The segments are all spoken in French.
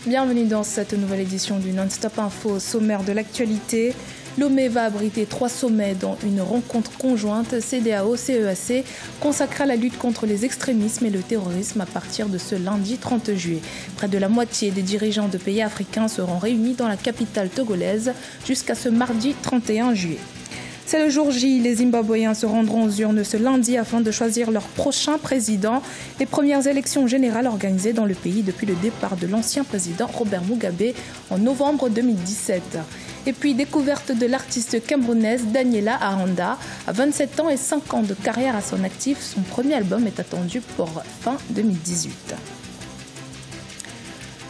Bienvenue dans cette nouvelle édition du Non-Stop Info. Sommaire de l'actualité. Lomé va abriter 3 sommets dont une rencontre conjointe CEDEAO-CEAC consacrée à la lutte contre les extrémismes et le terrorisme à partir de ce lundi 30 juillet. Près de la moitié des dirigeants de pays africains seront réunis dans la capitale togolaise jusqu'à ce mardi 31 juillet. C'est le jour J. Les Zimbabwéens se rendront aux urnes ce lundi afin de choisir leur prochain président. Les premières élections générales organisées dans le pays depuis le départ de l'ancien président Robert Mugabe en novembre 2017. Et puis, découverte de l'artiste camerounaise Daniela Aranda. À 27 ans et 5 ans de carrière à son actif, son premier album est attendu pour fin 2018.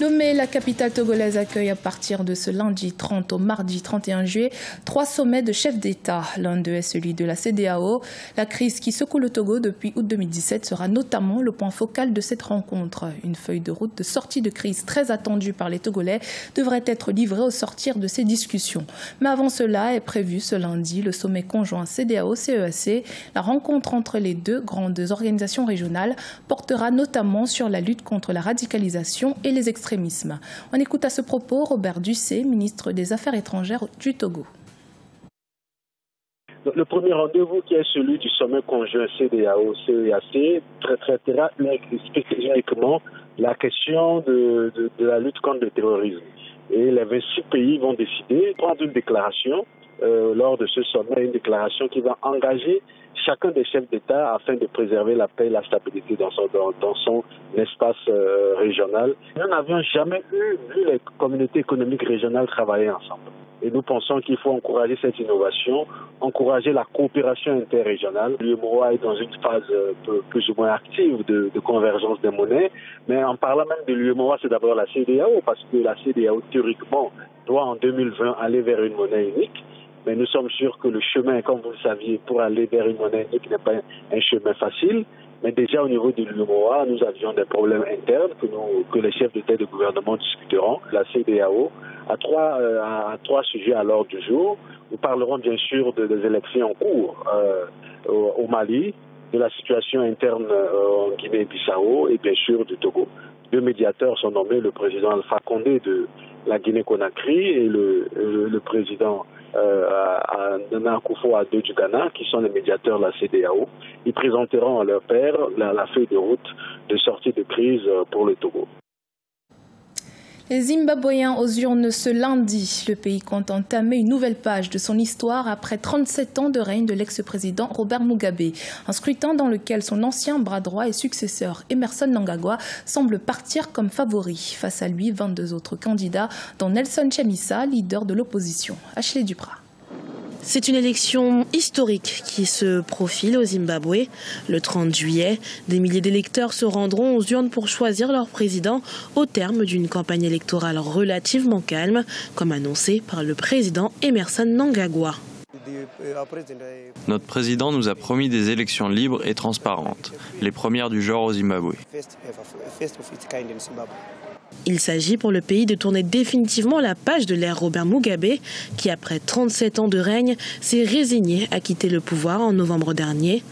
Lomé, la capitale togolaise, accueille à partir de ce lundi 30 au mardi 31 juillet 3 sommets de chefs d'État. L'un d'eux est celui de la CEDEAO. La crise qui secoue le Togo depuis août 2017 sera notamment le point focal de cette rencontre. Une feuille de route de sortie de crise très attendue par les Togolais devrait être livrée au sortir de ces discussions. Mais avant cela est prévu ce lundi le sommet conjoint CEDEAO-CEAC. La rencontre entre les deux grandes organisations régionales portera notamment sur la lutte contre la radicalisation et les extrémismes. On écoute à ce propos Robert Dussé, ministre des Affaires étrangères du Togo. Le premier rendez-vous qui est celui du sommet conjoint CEDEAO-CEAC traitera spécifiquement la question de la lutte contre le terrorisme. Et les 26 pays vont décider de prendre une déclaration lors de ce sommet, une déclaration qui va engager chacun des chefs d'État afin de préserver la paix et la stabilité dans son espace régional. Nous n'avions jamais vu les communautés économiques régionales travailler ensemble. Et nous pensons qu'il faut encourager cette innovation, encourager la coopération interrégionale. L'UEMOA est dans une phase plus ou moins active de convergence des monnaies. Mais en parlant même de l'UEMOA, c'est d'abord la CEDEAO, parce que la CEDEAO, théoriquement, doit en 2020 aller vers une monnaie unique. Mais nous sommes sûrs que le chemin, comme vous le saviez, pour aller vers une monnaie unique n'est pas un chemin facile. Mais déjà au niveau de l'UEMOA, nous avions des problèmes internes que les chefs d'État et de gouvernement discuteront. La CEDEAO a trois sujets à l'ordre du jour. Nous parlerons bien sûr des élections en cours au Mali, de la situation interne en Guinée-Bissau et bien sûr du Togo. 2 médiateurs sont nommés, le président Alpha Condé de la Guinée-Conakry et le président Nana Akufo-Addo du Ghana, qui sont les médiateurs de la CEDEAO. Ils présenteront à leur père la feuille de route de sortie de crise pour le Togo. Les Zimbabwéens aux urnes ce lundi. Le pays compte entamer une nouvelle page de son histoire après 37 ans de règne de l'ex-président Robert Mugabe. Un scrutin dans lequel son ancien bras droit et successeur Emmerson Mnangagwa semble partir comme favori. Face à lui, 22 autres candidats, dont Nelson Chamisa, leader de l'opposition. Ashley Duprat. C'est une élection historique qui se profile au Zimbabwe. Le 30 juillet, des milliers d'électeurs se rendront aux urnes pour choisir leur président au terme d'une campagne électorale relativement calme, comme annoncé par le président Emmerson Mnangagwa. Notre président nous a promis des élections libres et transparentes, les premières du genre au Zimbabwe. Il s'agit pour le pays de tourner définitivement la page de l'ère Robert Mugabe, qui après 37 ans de règne, s'est résigné à quitter le pouvoir en novembre dernier.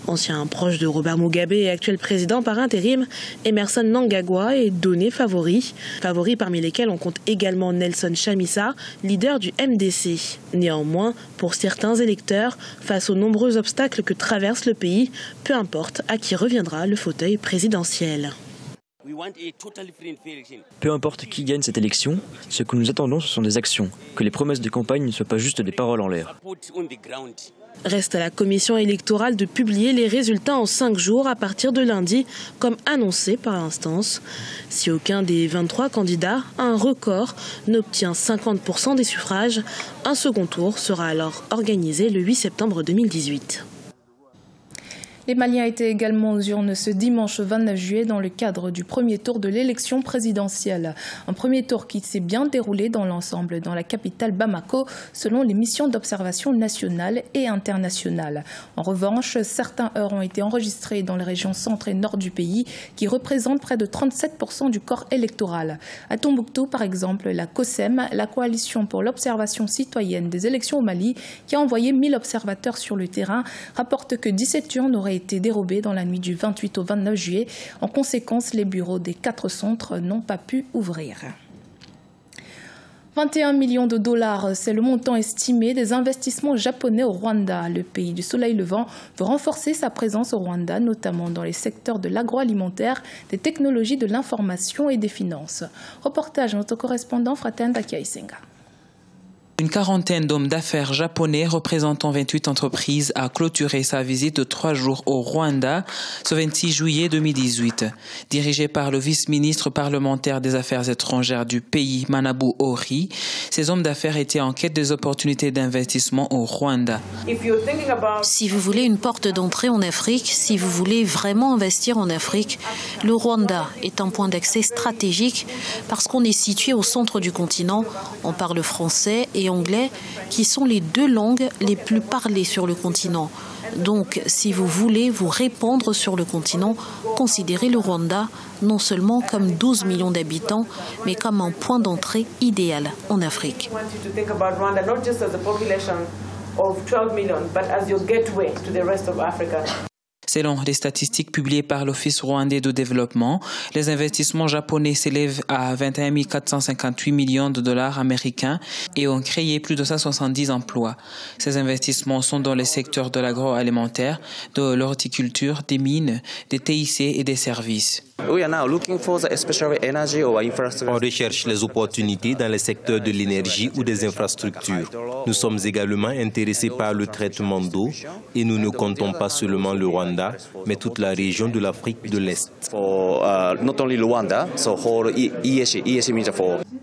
Ancien proche de Robert Mugabe et actuel président par intérim, Emmerson Mnangagwa est donné favori. Favoris parmi lesquels on compte également Nelson Chamisa, leader du MDC. Néanmoins, pour certains électeurs, face aux nombreux obstacles que traverse le pays, peu importe à qui reviendra le fauteuil présidentiel. Peu importe qui gagne cette élection, ce que nous attendons, ce sont des actions, que les promesses de campagne ne soient pas juste des paroles en l'air. Reste à la commission électorale de publier les résultats en 5 jours à partir de lundi, comme annoncé par l'instance. Si aucun des 23 candidats, un record, n'obtient 50% des suffrages, un second tour sera alors organisé le 8 septembre 2018. Les Maliens étaient également aux urnes ce dimanche 29 juillet dans le cadre du premier tour de l'élection présidentielle. Un premier tour qui s'est bien déroulé dans l'ensemble dans la capitale Bamako, selon les missions d'observation nationales et internationales. En revanche, certains heurts ont été enregistrés dans les régions centre et nord du pays, qui représentent près de 37% du corps électoral. À Tombouctou, par exemple, la COSEM, la coalition pour l'observation citoyenne des élections au Mali, qui a envoyé 1000 observateurs sur le terrain, rapporte que 17 urnes auraient été dérobées dans la nuit du 28 au 29 juillet. En conséquence, les bureaux des 4 centres n'ont pas pu ouvrir. 21 millions de dollars, c'est le montant estimé des investissements japonais au Rwanda. Le pays du soleil levant veut renforcer sa présence au Rwanda, notamment dans les secteurs de l'agroalimentaire, des technologies de l'information et des finances. Reportage de notre correspondant Fraten Dakiaisenga. Une quarantaine d'hommes d'affaires japonais représentant 28 entreprises a clôturé sa visite de 3 jours au Rwanda ce 26 juillet 2018. Dirigé par le vice-ministre parlementaire des Affaires étrangères du pays, Manabu Ori, ces hommes d'affaires étaient en quête des opportunités d'investissement au Rwanda. Si vous voulez une porte d'entrée en Afrique, si vous voulez vraiment investir en Afrique, le Rwanda est un point d'accès stratégique parce qu'on est situé au centre du continent, on parle français et anglais, qui sont les 2 langues les plus parlées sur le continent. Donc, si vous voulez vous répandre sur le continent, considérez le Rwanda non seulement comme 12 millions d'habitants, mais comme un point d'entrée idéal en Afrique. Selon les statistiques publiées par l'Office rwandais de développement, les investissements japonais s'élèvent à 21 458 millions de dollars américains et ont créé plus de 170 emplois. Ces investissements sont dans les secteurs de l'agroalimentaire, de l'horticulture, des mines, des TIC et des services. On recherche les opportunités dans les secteurs de l'énergie ou des infrastructures. Nous sommes également intéressés par le traitement d'eau et nous ne comptons pas seulement le Rwanda, mais toute la région de l'Afrique de l'Est.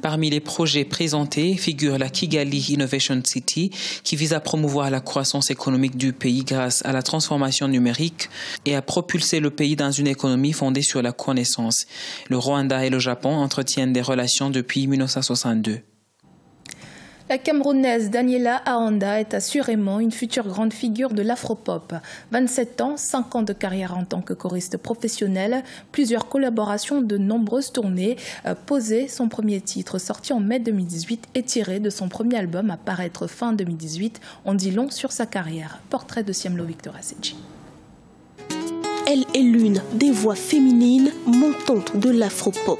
Parmi les projets présentés figure la Kigali Innovation City qui vise à promouvoir la croissance économique du pays grâce à la transformation numérique et à propulser le pays dans une économie fondée sur la connaissance. Le Rwanda et le Japon entretiennent des relations depuis 1962. La Camerounaise Daniela Ahonda est assurément une future grande figure de l'afropop. 27 ans, 5 ans de carrière en tant que choriste professionnelle, plusieurs collaborations, de nombreuses tournées. Posé, son premier titre, sorti en mai 2018, est tiré de son premier album à paraître fin 2018. On dit long sur sa carrière. Portrait de Siamlo Victoria Seji. Elle est l'une des voix féminines montantes de l'afropop.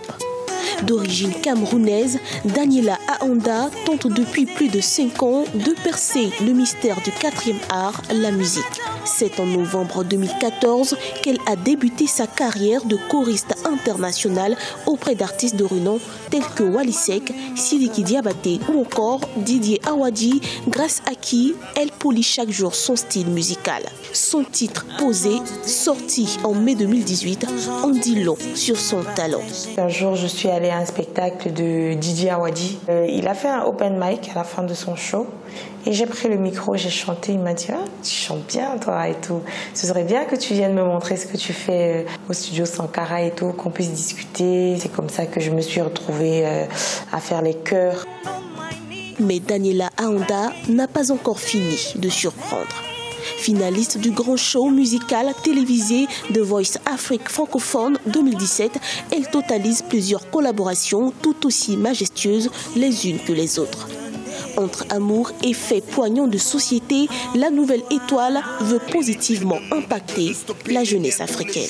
D'origine camerounaise, Daniela Ahonda tente depuis plus de 5 ans de percer le mystère du 4e art, la musique. C'est en novembre 2014 qu'elle a débuté sa carrière de choriste internationale auprès d'artistes de renom tels que Wally Seck, Sidiki Diabaté ou encore Didier Awadi, grâce à qui elle polie chaque jour son style musical. Son titre Posé, sorti en mai 2018, en dit long sur son talent. Un jour, je suis allée à un spectacle de Didier Awadi. Il a fait un open mic à la fin de son show et j'ai pris le micro, j'ai chanté. Il m'a dit tu chantes bien toi et tout. Ce serait bien que tu viennes me montrer ce que tu fais au studio Sankara et tout, qu'on puisse discuter. C'est comme ça que je me suis retrouvée à faire les chœurs. Mais Daniela Ahonda n'a pas encore fini de surprendre. Finaliste du grand show musical télévisé The Voice Afrique francophone 2017, elle totalise plusieurs collaborations tout aussi majestueuses les unes que les autres. Entre amour et faits poignants de société, la nouvelle étoile veut positivement impacter la jeunesse africaine.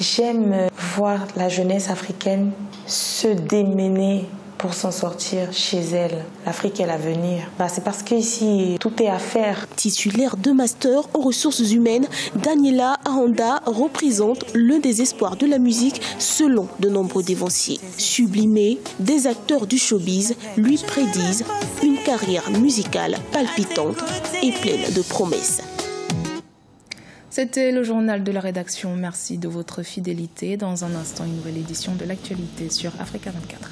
J'aime voir la jeunesse africaine se démener pour s'en sortir chez elle. L'Afrique est l'avenir. C'est parce qu'ici, tout est à faire. Titulaire de master en ressources humaines, Daniela Ahonda représente l'un des espoirs de la musique selon de nombreux dévanciers. Sublimée, des acteurs du showbiz lui prédisent une carrière musicale palpitante et pleine de promesses. C'était le journal de la rédaction. Merci de votre fidélité. Dans un instant, une nouvelle édition de l'actualité sur Africa 24.